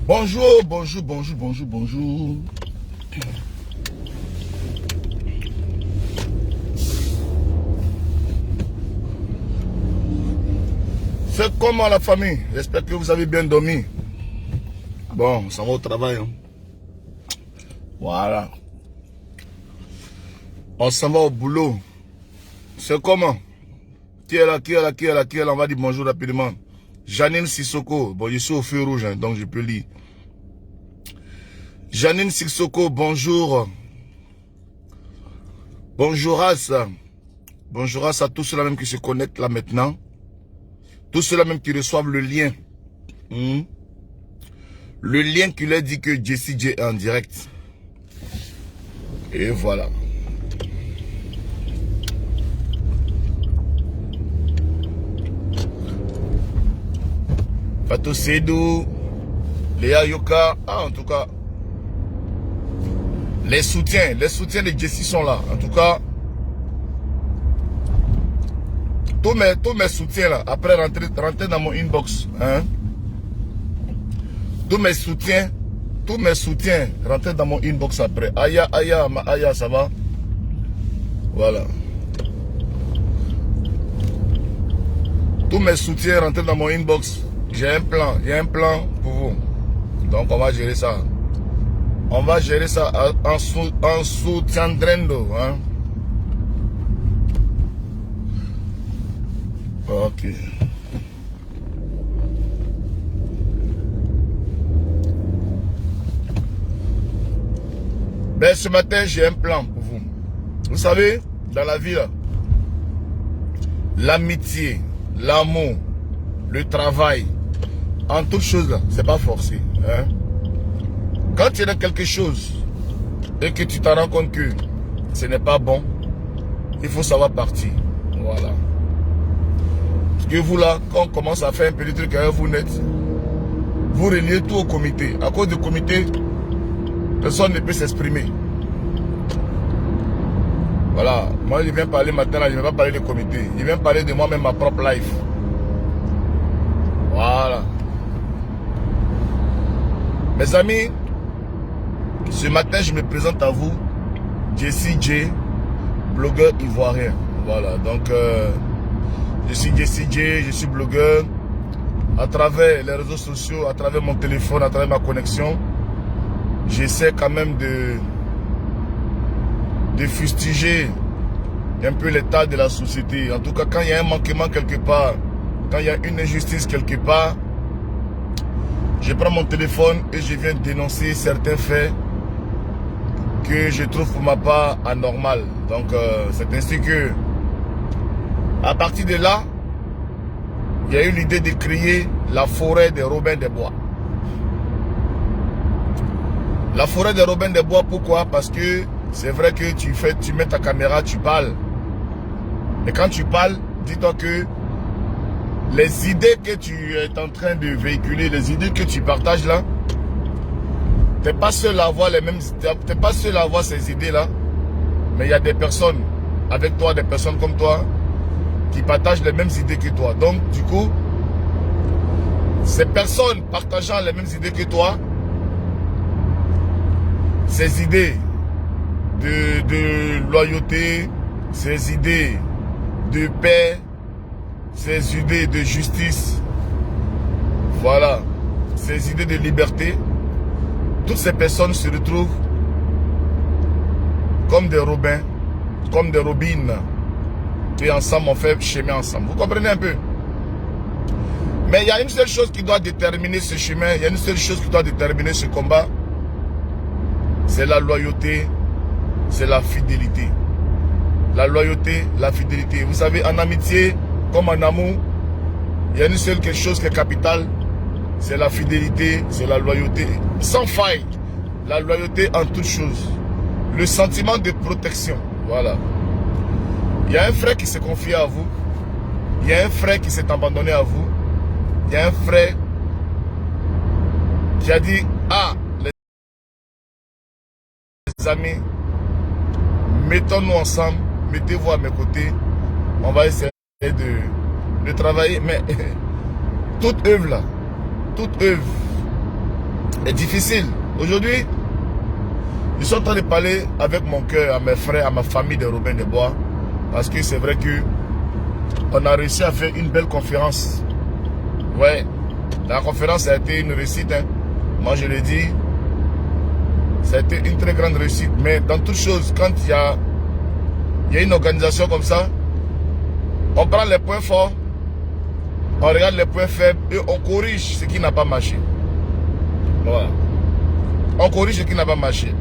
Bonjour, bonjour, bonjour, bonjour, bonjour. C'est comment la famille? J'espère que vous avez bien dormi. Bon, on s'en va au travail. Hein. Voilà. On s'en va au boulot. C'est comment? Qui est là, qui est là, qui est là, qui est là? On va dire bonjour rapidement. Janine Sissoko. Bon, je suis au feu rouge, hein, donc je peux lire. Janine Sissoko, bonjour. Bonjour à tous ceux-là même qui se connectent là maintenant. Tous ceux-là même qui reçoivent le lien. Le lien qui leur dit que Jessie J est en direct. Et voilà. Fatou Seydou, Léa Yoka, en tout cas, les soutiens de Jessie sont là. En tout cas, tous mes soutiens là, après rentrer dans mon inbox. Hein? Tous mes soutiens, rentrez dans mon inbox après. Aya, ça va? Voilà. Tous mes soutiens, rentrez dans mon inbox. J'ai un plan pour vous. Donc on va gérer ça. On va gérer ça en soutiendrendo. Hein? Ok. Ben, ce matin, j'ai un plan pour vous. Vous savez, dans la vie, l'amitié, l'amour, le travail, en toute chose, c'est pas forcé. Hein? Quand tu es dans quelque chose et que tu t'en rends compte que ce n'est pas bon, il faut savoir partir. Voilà. Parce que vous là, quand on commence à faire un petit truc avec vous net, vous reliez tout au comité. À cause du comité, personne ne peut s'exprimer. Voilà. Moi, je viens parler maintenant, je ne vais pas parler du comité. Je viens parler de moi-même, ma propre life. Voilà. Mes amis, ce matin, je me présente à vous, Jessie J, blogueur ivoirien. Voilà. Donc, je suis Jessie J, je suis blogueur. À travers les réseaux sociaux, à travers mon téléphone, à travers ma connexion, j'essaie quand même de fustiger un peu l'état de la société. En tout cas, quand il y a un manquement quelque part, quand il y a une injustice quelque part, je prends mon téléphone et je viens dénoncer certains faits que je trouve pour ma part anormal. Donc, c'est ainsi que, à partir de là, il y a eu l'idée de créer la forêt des Robins des Bois. La forêt des Robins des Bois, pourquoi? Parce que c'est vrai que tu mets ta caméra, tu parles. Et quand tu parles, dis-toi que les idées que tu es en train de véhiculer, les idées que tu partages là, tu n'es pas seul à avoir les mêmes, t'es pas seul à avoir ces idées-là, mais il y a des personnes avec toi, des personnes comme toi, qui partagent les mêmes idées que toi. Donc, du coup, ces personnes partageant les mêmes idées que toi, ces idées de loyauté, ces idées de paix, ces idées de justice, voilà, ces idées de liberté, toutes ces personnes se retrouvent comme des robins, comme des robines, et ensemble on fait chemin ensemble. Vous comprenez un peu? Mais il y a une seule chose qui doit déterminer ce chemin, il y a une seule chose qui doit déterminer ce combat, c'est la loyauté, c'est la fidélité. La loyauté, la fidélité. Vous savez, en amitié, comme en amour, il y a une seule quelque chose qui est capitale, c'est la fidélité, c'est la loyauté. Sans faille, la loyauté en toute chose. Le sentiment de protection, voilà. Il y a un frère qui s'est confié à vous, il y a un frère qui s'est abandonné à vous, il y a un frère qui a dit, ah, les amis, mettons-nous ensemble, mettez-vous à mes côtés, on va essayer de travailler, mais toute œuvre là, toute œuvre est difficile. Aujourd'hui, je suis en train de parler avec mon cœur à mes frères, à ma famille de Robin des Bois. Parce que c'est vrai que on a réussi à faire une belle conférence. Ouais, la conférence a été une réussite. Hein. Moi, je le dis, ça a été une très grande réussite. Mais dans toute chose, quand il y a une organisation comme ça, on prend les points forts, on regarde les points faibles et on corrige ce qui n'a pas marché. Voilà. On corrige ce qui n'a pas marché.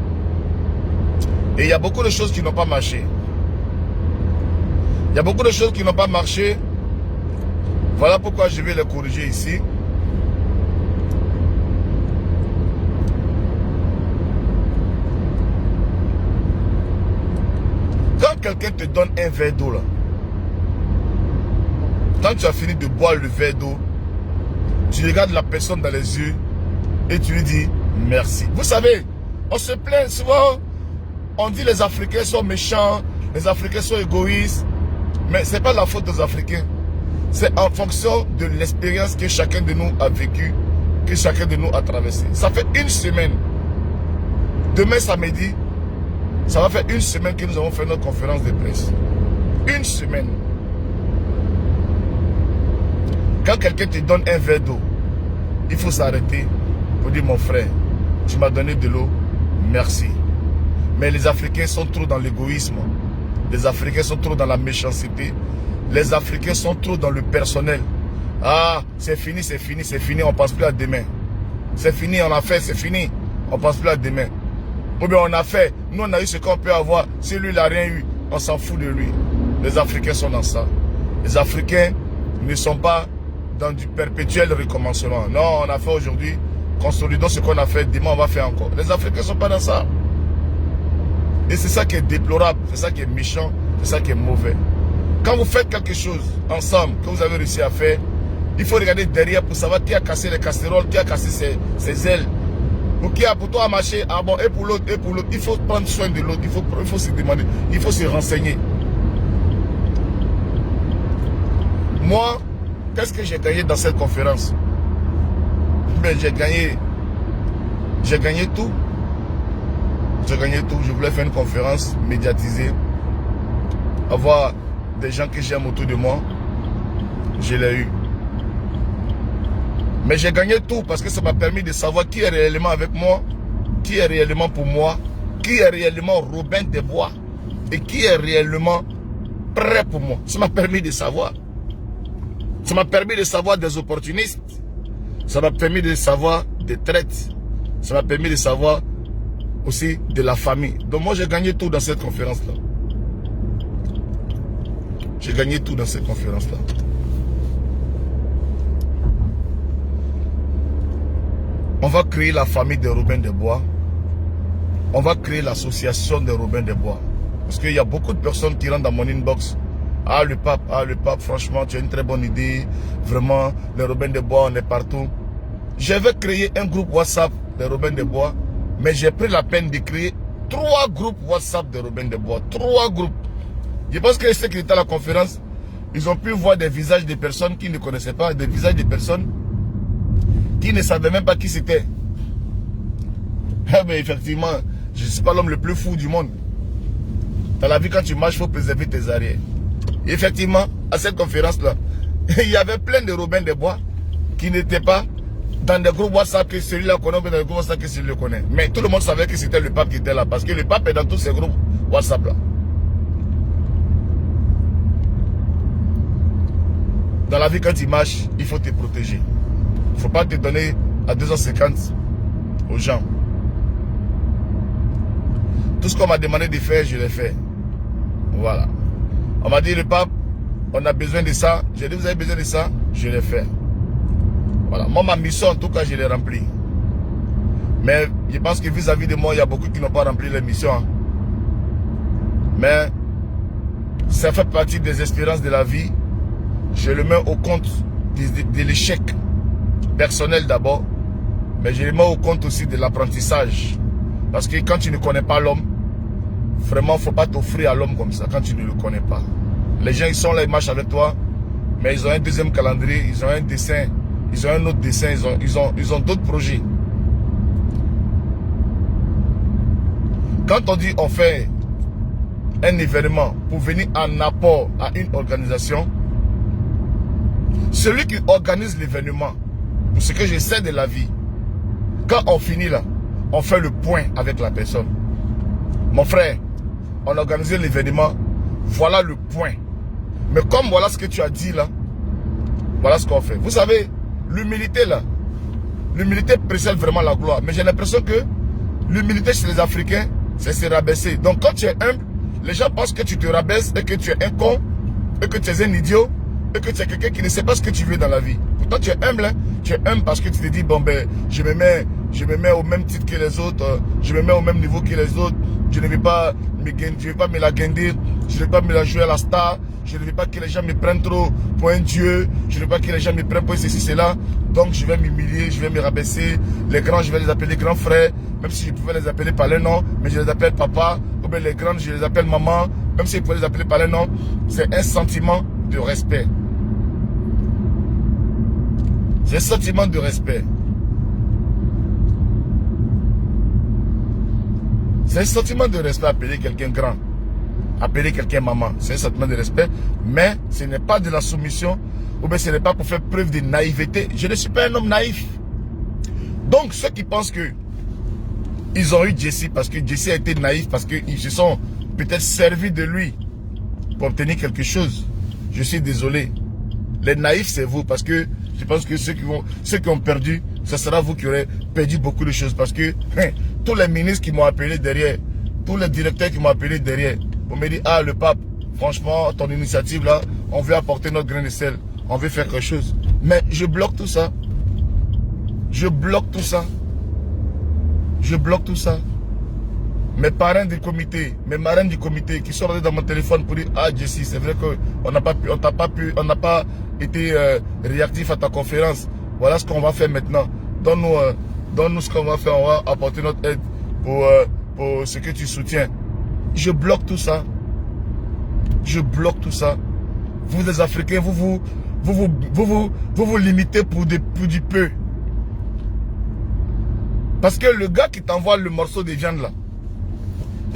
Et il y a beaucoup de choses qui n'ont pas marché. Il y a beaucoup de choses qui n'ont pas marché. Voilà pourquoi je vais les corriger ici. Quand quelqu'un te donne un verre d'eau là, quand tu as fini de boire le verre d'eau, tu regardes la personne dans les yeux et tu lui dis merci. Vous savez, on se plaint souvent, on dit les Africains sont méchants, les Africains sont égoïstes, mais ce n'est pas la faute des Africains. C'est en fonction de l'expérience que chacun de nous a vécu, que chacun de nous a traversé. Ça fait une semaine. Demain samedi, ça va faire une semaine que nous avons fait notre conférence de presse. Une semaine. Quand quelqu'un te donne un verre d'eau, il faut s'arrêter pour dire mon frère, tu m'as donné de l'eau, merci. Mais les Africains sont trop dans l'égoïsme. Les Africains sont trop dans la méchanceté. Les Africains sont trop dans le personnel. Ah, c'est fini, c'est fini, c'est fini, on ne pense plus à demain. C'est fini, on a fait, c'est fini, on ne pense plus à demain. Ou bien on a fait, nous on a eu ce qu'on peut avoir, si lui il n'a rien eu, on s'en fout de lui. Les Africains sont dans ça. Les Africains ne sont pas dans du perpétuel recommencement. Non, on a fait aujourd'hui, consolidons ce qu'on a fait, demain on va faire encore. Les Africains ne sont pas dans ça. Et c'est ça qui est déplorable, c'est ça qui est méchant, c'est ça qui est mauvais. Quand vous faites quelque chose ensemble, que vous avez réussi à faire, il faut regarder derrière pour savoir qui a cassé les casseroles, qui a cassé ses ailes. Ou qui a pour toi marché, ah bon, et pour l'autre, et pour l'autre. Il faut prendre soin de l'autre, il faut se demander, il faut se renseigner. Moi, qu'est-ce que j'ai gagné dans cette conférence? Ben, j'ai gagné tout. J'ai gagné tout. Je voulais faire une conférence médiatisée, avoir des gens que j'aime autour de moi. Je l'ai eu. Mais j'ai gagné tout parce que ça m'a permis de savoir qui est réellement avec moi, qui est réellement pour moi, qui est réellement Robin des Bois et qui est réellement prêt pour moi. Ça m'a permis de savoir. Ça m'a permis de savoir des opportunistes. Ça m'a permis de savoir des traites. Ça m'a permis de savoir aussi de la famille. Donc moi j'ai gagné tout dans cette conférence-là. J'ai gagné tout dans cette conférence-là. On va créer la famille de Robin des Bois. On va créer l'association de Robin des Bois. Parce qu'il y a beaucoup de personnes qui rentrent dans mon inbox. Ah le pape, franchement, tu as une très bonne idée. Vraiment, les Robin des Bois, on est partout. Je vais créer un groupe WhatsApp de Robin des Bois. Mais j'ai pris la peine de créer 3 groupes WhatsApp de Robin des Bois. 3 groupes. Je pense que ceux qui étaient à la conférence, ils ont pu voir des visages de personnes qui ne connaissaient pas, des visages de personnes qui ne savaient même pas qui c'était. Mais effectivement, je ne suis pas l'homme le plus fou du monde. Dans la vie, quand tu marches, il faut préserver tes arrières. Et effectivement, à cette conférence-là, il y avait plein de Robin des Bois qui n'étaient pas dans des groupes WhatsApp que celui-là connaît, ou dans des groupes WhatsApp que celui-là connaît. Mais tout le monde savait que c'était le pape qui était là, parce que le pape est dans tous ces groupes WhatsApp-là. Dans la vie, quand tu marches, il faut te protéger. Il ne faut pas te donner à 2h50 aux gens. Tout ce qu'on m'a demandé de faire, je l'ai fait. Voilà. On m'a dit, le pape, on a besoin de ça. J'ai dit, vous avez besoin de ça? Je l'ai fait. Voilà. Moi, ma mission, en tout cas, je l'ai remplie. Mais je pense que vis-à-vis de moi, il y a beaucoup qui n'ont pas rempli leur mission. Hein. Mais ça fait partie des expériences de la vie. Je le mets au compte de l'échec personnel d'abord, mais je le mets au compte aussi de l'apprentissage. Parce que quand tu ne connais pas l'homme, vraiment, il ne faut pas t'offrir à l'homme comme ça quand tu ne le connais pas. Les gens, ils sont là, ils marchent avec toi, mais ils ont un deuxième calendrier, ils ont un dessin, ils ont un autre dessin, ils ont d'autres projets. Quand on dit on fait un événement pour venir en apport à une organisation, celui qui organise l'événement, pour ce que je sais de la vie, quand on finit là, on fait le point avec la personne. Mon frère, on a organisé l'événement, voilà le point. Mais comme voilà ce que tu as dit là, voilà ce qu'on fait. Vous savez, l'humilité là, l'humilité précède vraiment la gloire. Mais j'ai l'impression que l'humilité chez les Africains, c'est se rabaisser. Donc quand tu es humble, les gens pensent que tu te rabaisses et que tu es un con, et que tu es un idiot, et que tu es quelqu'un qui ne sait pas ce que tu veux dans la vie. Pourtant tu es humble, hein? Tu es humble parce que tu te dis, bon ben, je me mets au même titre que les autres, je me mets au même niveau que les autres, je ne vais pas me la guindir, je ne vais pas me la jouer à la star, je ne veux pas que les gens me prennent trop pour un dieu, je ne veux pas que les gens me prennent pour ceci, cela, donc je vais m'humilier, je vais me rabaisser, les grands je vais les appeler grands frères, même si je pouvais les appeler par leur nom, mais je les appelle papa, ou bien les grands je les appelle maman, même si je pouvais les appeler par leur nom, c'est un sentiment de respect. C'est un sentiment de respect. C'est un sentiment de respect appeler quelqu'un grand. Appeler quelqu'un maman. C'est un sentiment de respect. Mais ce n'est pas de la soumission. Ou bien ce n'est pas pour faire preuve de naïveté. Je ne suis pas un homme naïf. Donc ceux qui pensent que ils ont eu Jesse parce que Jesse a été naïf, parce qu'ils se sont peut-être servis de lui pour obtenir quelque chose. Je suis désolé. Les naïfs c'est vous, parce que je pense que ceux qui ont perdu, ce sera vous qui aurez perdu beaucoup de choses. Parce que tous les ministres qui m'ont appelé derrière, tous les directeurs qui m'ont appelé derrière, on me dit, ah le pape, franchement, ton initiative là, on veut apporter notre grain de sel, on veut faire quelque chose. Mais je bloque tout ça. Je bloque tout ça. Je bloque tout ça. Mes parrains du comité, mes marraines du comité qui sont rentrés dans mon téléphone pour dire, ah Jesse, c'est vrai qu'on n'a pas été réactif à ta conférence. Voilà ce qu'on va faire maintenant. Donne-nous ce qu'on va faire. On va apporter notre aide pour ce que tu soutiens. Je bloque tout ça. Je bloque tout ça. Vous les Africains, vous vous limitez pour du peu. Parce que le gars qui t'envoie le morceau de viande là,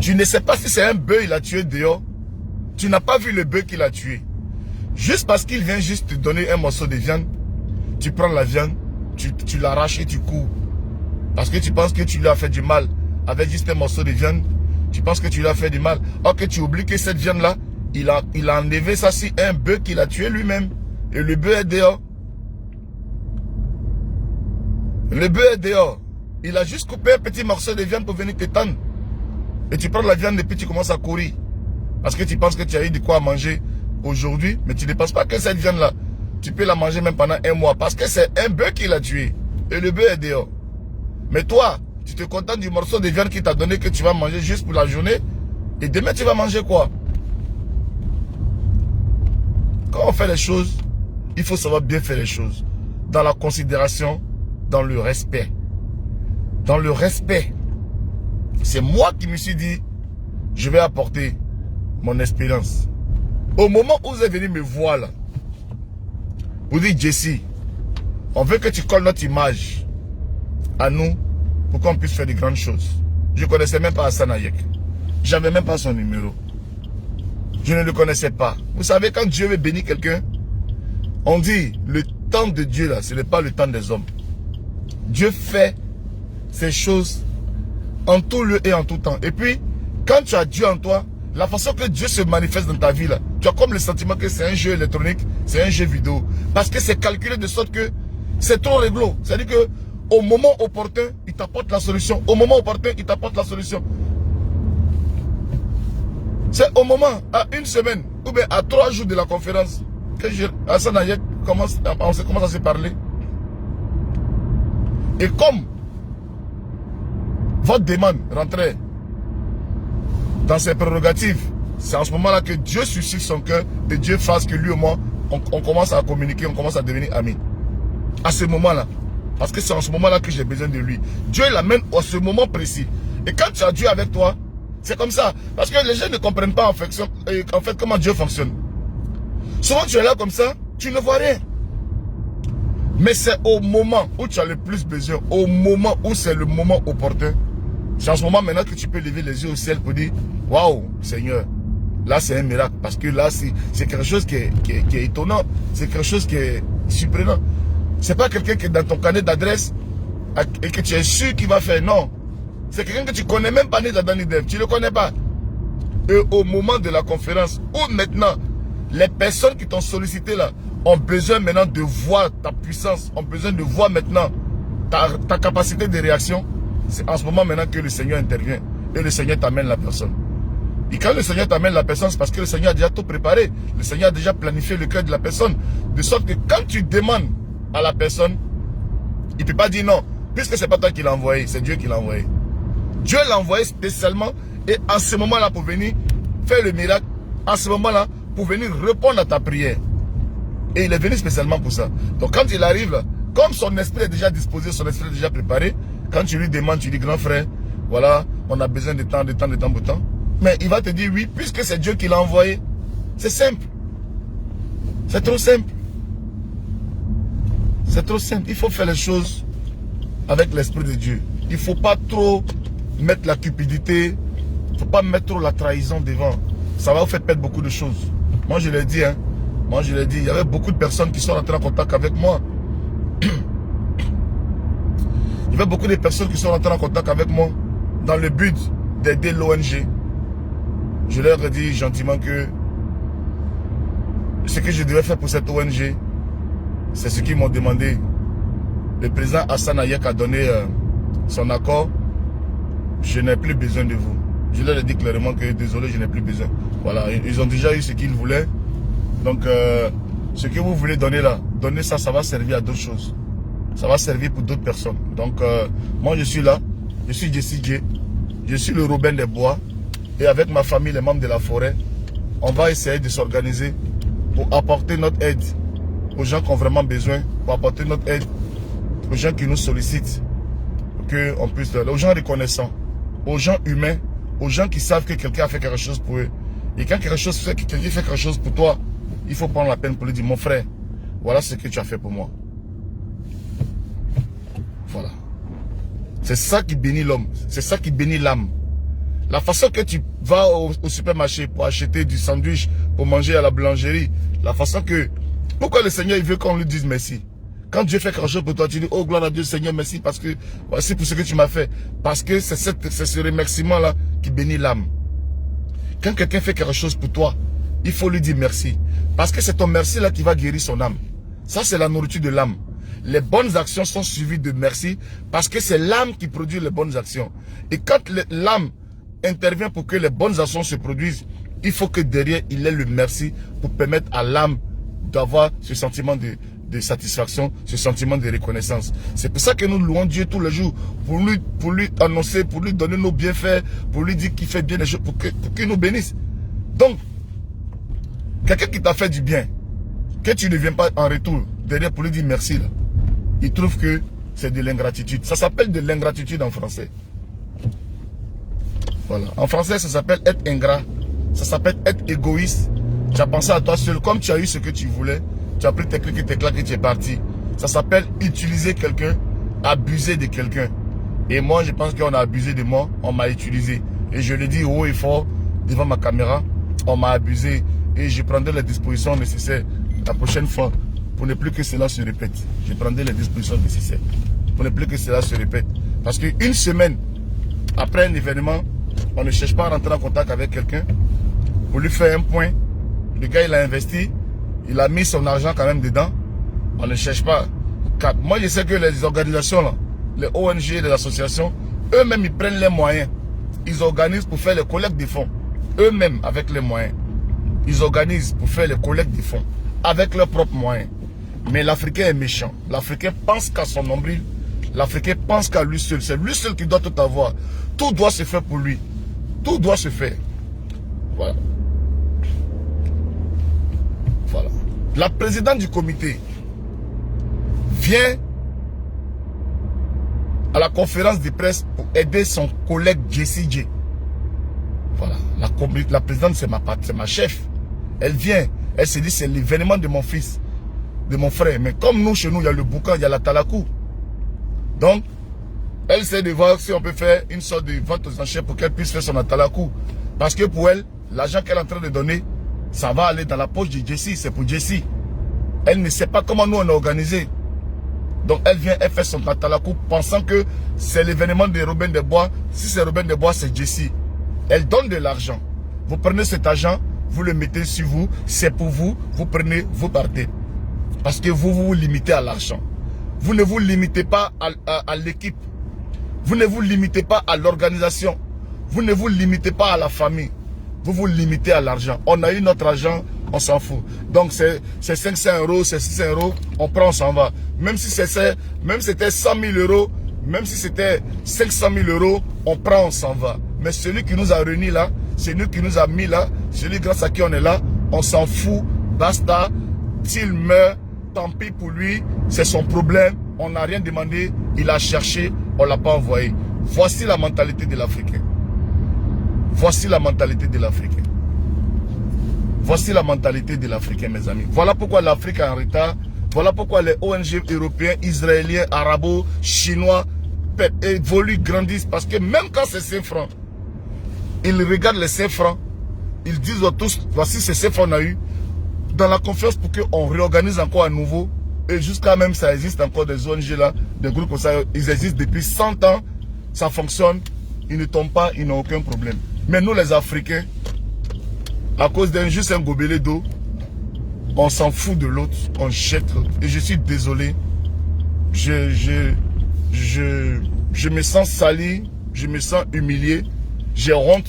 tu ne sais pas si c'est un bœuf qu'il a tué dehors. Tu n'as pas vu le bœuf qu'il a tué. Juste parce qu'il vient juste te donner un morceau de viande, tu prends la viande, tu l'arraches et tu cours. Parce que tu penses que tu lui as fait du mal avec juste un morceau de viande. Tu penses que tu lui as fait du mal. Or que tu oublies que cette viande-là, il a enlevé ça sur un bœuf qu'il a tué lui-même. Et le bœuf est dehors. Le bœuf est dehors. Il a juste coupé un petit morceau de viande pour venir t'étendre. Et tu prends la viande et puis tu commences à courir. Parce que tu penses que tu as eu de quoi manger aujourd'hui. Mais tu ne penses pas que cette viande-là, tu peux la manger même pendant un mois. Parce que c'est un bœuf qui l'a tué. Et le bœuf est dehors. Mais toi, tu te contentes du morceau de viande qu'il t'a donné que tu vas manger juste pour la journée. Et demain, tu vas manger quoi? Quand on fait les choses, il faut savoir bien faire les choses. Dans la considération, dans le respect. Dans le respect. C'est moi qui me suis dit, je vais apporter mon expérience. Au moment où vous êtes venu me voir là, vous dites, Jesse, on veut que tu colles notre image à nous pour qu'on puisse faire de grandes choses. Je ne connaissais même pas Hassan Hayek. J'avais même pas son numéro. Je ne le connaissais pas. Vous savez, quand Dieu veut bénir quelqu'un, on dit, le temps de Dieu là, ce n'est pas le temps des hommes. Dieu fait ces choses en tout lieu et en tout temps. Et puis, quand tu as Dieu en toi, la façon que Dieu se manifeste dans ta vie là, tu as comme le sentiment que c'est un jeu électronique, c'est un jeu vidéo. Parce que c'est calculé de sorte que c'est trop réglo. C'est-à-dire que au moment opportun, il t'apporte la solution. Au moment opportun, il t'apporte la solution. C'est au moment, à une semaine, ou bien à 3 jours de la conférence, que Hassan Hayek commence à se parler. Et comme votre demande rentrait dans ses prérogatives, c'est en ce moment-là que Dieu suscite son cœur et Dieu fasse que lui et moi, on commence à communiquer, on commence à devenir amis. À ce moment-là. Parce que c'est en ce moment-là que j'ai besoin de lui. Dieu l'amène à ce moment précis. Et quand tu as Dieu avec toi, c'est comme ça. Parce que les gens ne comprennent pas en fait comment Dieu fonctionne. Souvent tu es là comme ça, tu ne vois rien. Mais c'est au moment où tu as le plus besoin, au moment où c'est le moment opportun, C'est en ce moment maintenant que tu peux lever les yeux au ciel pour dire, waouh, Seigneur, là c'est un miracle. Parce que là, c'est quelque chose qui est étonnant. C'est quelque chose qui est surprenant. C'est pas quelqu'un qui est dans ton carnet d'adresse et que tu es sûr qu'il va faire. Non. C'est quelqu'un que tu connais même pas ni d'Adam ni d'Ève. Tu ne le connais pas. Et au moment de la conférence, où maintenant, les personnes qui t'ont sollicité là, ont besoin maintenant de voir ta puissance, ont besoin de voir maintenant ta capacité de réaction. C'est en ce moment maintenant que le Seigneur intervient et le Seigneur t'amène la personne. Et quand le Seigneur t'amène la personne, c'est parce que le Seigneur a déjà tout préparé. Le Seigneur a déjà planifié le cœur de la personne. De sorte que quand tu demandes à la personne, il ne peut pas dire non. Puisque ce n'est pas toi qui l'as envoyé, c'est Dieu qui l'a envoyé. Dieu l'a envoyé spécialement et en ce moment-là pour venir faire le miracle. En ce moment-là pour venir répondre à ta prière. Et il est venu spécialement pour ça. Donc quand il arrive là, comme son esprit est déjà disposé, son esprit est déjà préparé, quand tu lui demandes, tu dis grand frère, voilà, on a besoin de temps, pour temps. Mais il va te dire oui, puisque c'est Dieu qui l'a envoyé. C'est simple. C'est trop simple. C'est trop simple. Il faut faire les choses avec l'esprit de Dieu. Il ne faut pas trop mettre la cupidité. Il ne faut pas mettre trop la trahison devant. Ça va vous faire perdre beaucoup de choses. Moi je l'ai dit, hein. Moi je l'ai dit, il y avait beaucoup de personnes qui sont rentrées en contact avec moi. Il y avait beaucoup de personnes qui sont rentrées en contact avec moi dans le but d'aider l'ONG. Je leur ai dit gentiment que ce que je devais faire pour cette ONG, c'est ce qu'ils m'ont demandé. Le président Hassan Hayek a donné son accord. Je n'ai plus besoin de vous. Je leur ai dit clairement que désolé, je n'ai plus besoin. Voilà, ils ont déjà eu ce qu'ils voulaient. Donc, ce que vous voulez donner là, donner ça, ça va servir à d'autres choses. Ça va servir pour d'autres personnes. Donc, moi je suis là. Je suis Jesse J. Je suis le Robin des Bois. Et avec ma famille, les membres de la forêt, on va essayer de s'organiser pour apporter notre aide aux gens qui ont vraiment besoin, pour apporter notre aide aux gens qui nous sollicitent, pour qu'on puisse, aux gens reconnaissants, aux gens humains, aux gens qui savent que quelqu'un a fait quelque chose pour eux. Et quand quelqu'un fait quelque chose pour toi, il faut prendre la peine pour lui dire, mon frère, voilà ce que tu as fait pour moi. Voilà. C'est ça qui bénit l'homme. C'est ça qui bénit l'âme. La façon que tu vas au supermarché pour acheter du sandwich, pour manger à la boulangerie, la façon que... Pourquoi le Seigneur il veut qu'on lui dise merci? Quand Dieu fait quelque chose pour toi, tu dis, oh gloire à Dieu Seigneur, merci parce que voici pour ce que tu m'as fait. Parce que c'est ce remerciement-là qui bénit l'âme. Quand quelqu'un fait quelque chose pour toi, il faut lui dire merci. Parce que c'est ton merci-là qui va guérir son âme. Ça, c'est la nourriture de l'âme. Les bonnes actions sont suivies de merci parce que c'est l'âme qui produit les bonnes actions. Et quand l'âme intervient pour que les bonnes actions se produisent, il faut que derrière, il ait le merci pour permettre à l'âme d'avoir ce sentiment de satisfaction, ce sentiment de reconnaissance. C'est pour ça que nous louons Dieu tous les jours, pour lui annoncer, pour lui donner nos bienfaits, pour lui dire qu'il fait bien les choses, pour qu'il nous bénisse. Donc, quelqu'un qui t'a fait du bien, que tu ne viens pas en retour derrière pour lui dire merci, là, il trouve que c'est de l'ingratitude. Ça s'appelle de l'ingratitude en français. Voilà. En français, ça s'appelle être ingrat. Ça s'appelle être égoïste. Tu as pensé à toi seul. Comme tu as eu ce que tu voulais, tu as pris tes clics et tes claques et tu es parti. Ça s'appelle utiliser quelqu'un, abuser de quelqu'un. Et moi, je pense qu'on a abusé de moi. On m'a utilisé. Et je le dis haut et fort devant ma caméra. On m'a abusé. Et je prendrai les dispositions nécessaires la prochaine fois pour ne plus que cela se répète. Je prendrai les dispositions nécessaires pour ne plus que cela se répète. Parce qu'une semaine après un événement, on ne cherche pas à rentrer en contact avec quelqu'un pour lui faire un point. Le gars, il a investi, il a mis son argent quand même dedans. On ne cherche pas. Moi, je sais que les organisations, là, les ONG, les associations, eux-mêmes, ils prennent les moyens. Ils organisent pour faire les collectes de fonds. Eux-mêmes, avec les moyens. Ils organisent pour faire les collectes de fonds. Avec leurs propres moyens. Mais l'Africain est méchant. L'Africain pense qu'à son nombril. L'Africain pense qu'à lui seul. C'est lui seul qui doit tout avoir. Tout doit se faire pour lui. Tout doit se faire. Voilà. Voilà. La présidente du comité vient à la conférence de presse pour aider son collègue Jesse J. Voilà. La présidente, c'est ma chef. Elle vient. Elle se dit, c'est l'événement de mon fils, de mon frère. Mais comme nous, chez nous, il y a le boucan, il y a la talakou. Donc, Elle essaie de voir si on peut faire une sorte de vente aux enchères pour qu'elle puisse faire son atalakou. Parce que pour elle, l'argent qu'elle est en train de donner, ça va aller dans la poche de Jessie. C'est pour Jessie. Elle ne sait pas comment nous on est organisé. Donc elle vient, elle fait son atalakou pensant que c'est l'événement de Robin des Bois. Si c'est Robin des Bois, c'est Jessie. Elle donne de l'argent. Vous prenez cet argent, vous le mettez sur vous. C'est pour vous. Vous prenez, vous partez. Parce que vous vous limitez à l'argent. Vous ne vous limitez pas à l'équipe. Vous ne vous limitez pas à l'organisation. Vous ne vous limitez pas à la famille. Vous vous limitez à l'argent. On a eu notre argent, on s'en fout. Donc c'est 500 euros, c'est 600 euros, on prend, on s'en va. Même si c'était 100 000 euros, même si c'était 500 000 euros, on prend, on s'en va. Mais celui qui nous a réunis là, celui qui nous a mis là, celui grâce à qui on est là, on s'en fout, basta. S'il meurt, tant pis pour lui, c'est son problème. On n'a rien demandé, il a cherché, on ne l'a pas envoyé. Voici la mentalité de l'Africain. Voici la mentalité de l'Africain. Voici la mentalité de l'Africain, mes amis. Voilà pourquoi l'Afrique est en retard. Voilà pourquoi les ONG européens, israéliens, arabes, chinois évoluent, grandissent. Parce que même quand c'est 5 francs, ils regardent les 5 francs. Ils disent tous, voici ces 5 francs qu'on a eu. Dans la confiance pour qu'on réorganise encore à nouveau. Et jusqu'à même ça existe encore des ONG là, des groupes comme ça. Ils existent depuis 100 ans. Ça fonctionne. Ils ne tombent pas, ils n'ont aucun problème. Mais nous les Africains, à cause d'un juste un gobelet d'eau, on s'en fout de l'autre, on jette l'autre. Et je suis désolé. Je me sens sali, je me sens humilié. J'ai honte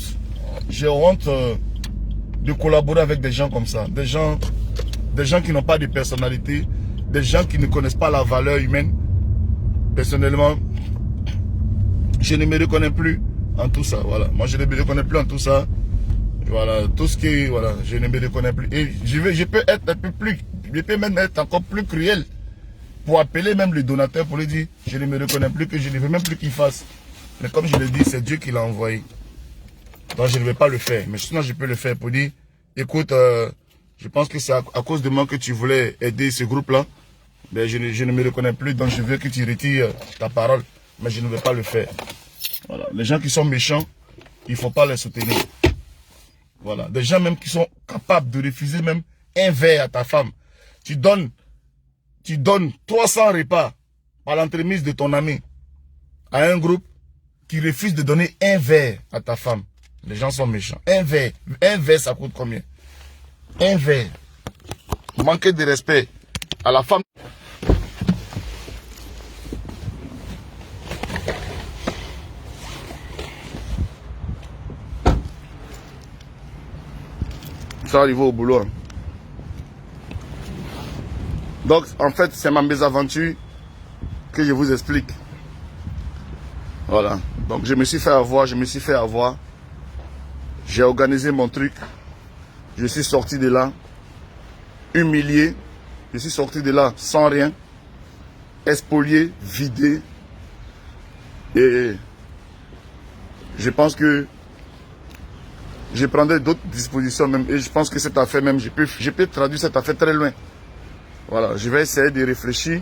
de collaborer avec des gens comme ça. Des gens qui n'ont pas de personnalité, des gens qui ne connaissent pas la valeur humaine. Personnellement, je ne me reconnais plus en tout ça. Voilà. Moi, je ne me reconnais plus en tout ça. Voilà. Tout ce qui, voilà, je ne me reconnais plus. Et je peux être un peu plus, je peux même être encore plus cruel pour appeler même le donateur pour lui dire, je ne me reconnais plus, que je ne veux même plus qu'il fasse. Mais comme je le dis, c'est Dieu qui l'a envoyé. Donc, je ne vais pas le faire. Mais sinon, je peux le faire pour dire, écoute, je pense que c'est à cause de moi que tu voulais aider ce groupe-là. Mais je ne me reconnais plus, donc je veux que tu retires ta parole. Mais je ne vais pas le faire. Voilà. Les gens qui sont méchants, il ne faut pas les soutenir. Voilà. Des gens même qui sont capables de refuser même un verre à ta femme. Tu donnes 300 repas par l'entremise de ton ami à un groupe qui refuse de donner un verre à ta femme. Les gens sont méchants. Un verre ça coûte combien? Un verre. Manquer de respect à la femme. Ça arrive au boulot. Hein. Donc, en fait, c'est ma mésaventure que je vous explique. Voilà. Donc, je me suis fait avoir, J'ai organisé mon truc. Je suis sorti de là, humilié. Je suis sorti de là sans rien. Spolié, vidé. Et je pense que je prendrai d'autres dispositions même. Et je pense que cette affaire même, je peux traduire cette affaire très loin. Voilà, je vais essayer de réfléchir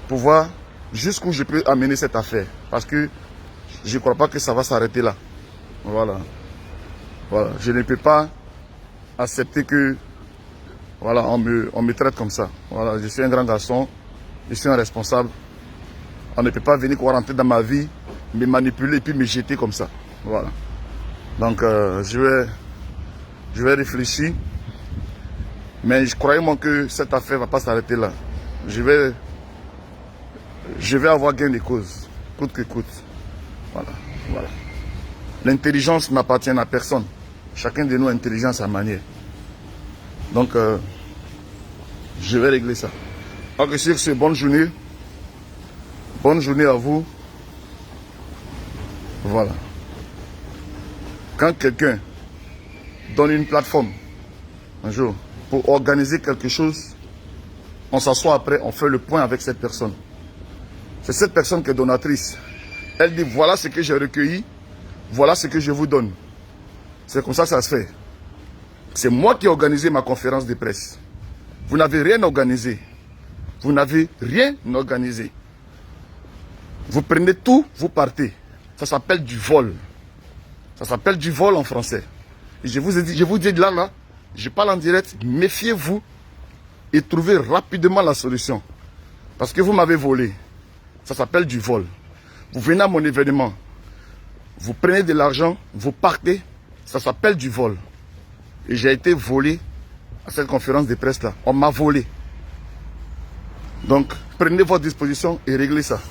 pour voir jusqu'où je peux amener cette affaire. Parce que je ne crois pas que ça va s'arrêter là. Voilà. Voilà, je ne peux pas accepter que voilà, on me traite comme ça. Voilà, je suis un grand garçon, je suis un responsable. On ne peut pas venir rentrer dans ma vie, me manipuler et puis me jeter comme ça. Voilà. Donc je vais réfléchir. Mais croyez-moi que cette affaire ne va pas s'arrêter là. Je vais avoir gain de cause, coûte que coûte. Voilà. Voilà. L'intelligence n'appartient à personne. Chacun de nous est intelligent à sa manière. Donc, je vais régler ça. Donc, sur ce, bonne journée. Bonne journée à vous. Voilà. Quand quelqu'un donne une plateforme, un jour, pour organiser quelque chose, on s'assoit après, on fait le point avec cette personne. C'est cette personne qui est donatrice. Elle dit, voilà ce que j'ai recueilli, voilà ce que je vous donne. C'est comme ça que ça se fait. C'est moi qui ai organisé ma conférence de presse. Vous n'avez rien organisé. Vous n'avez rien organisé. Vous prenez tout, vous partez. Ça s'appelle du vol. Ça s'appelle du vol en français. Et je vous dis là, je parle en direct, méfiez-vous et trouvez rapidement la solution. Parce que vous m'avez volé. Ça s'appelle du vol. Vous venez à mon événement, vous prenez de l'argent, vous partez, ça s'appelle du vol. Et j'ai été volé à cette conférence de presse là. On m'a volé. Donc, prenez votre disposition et réglez ça.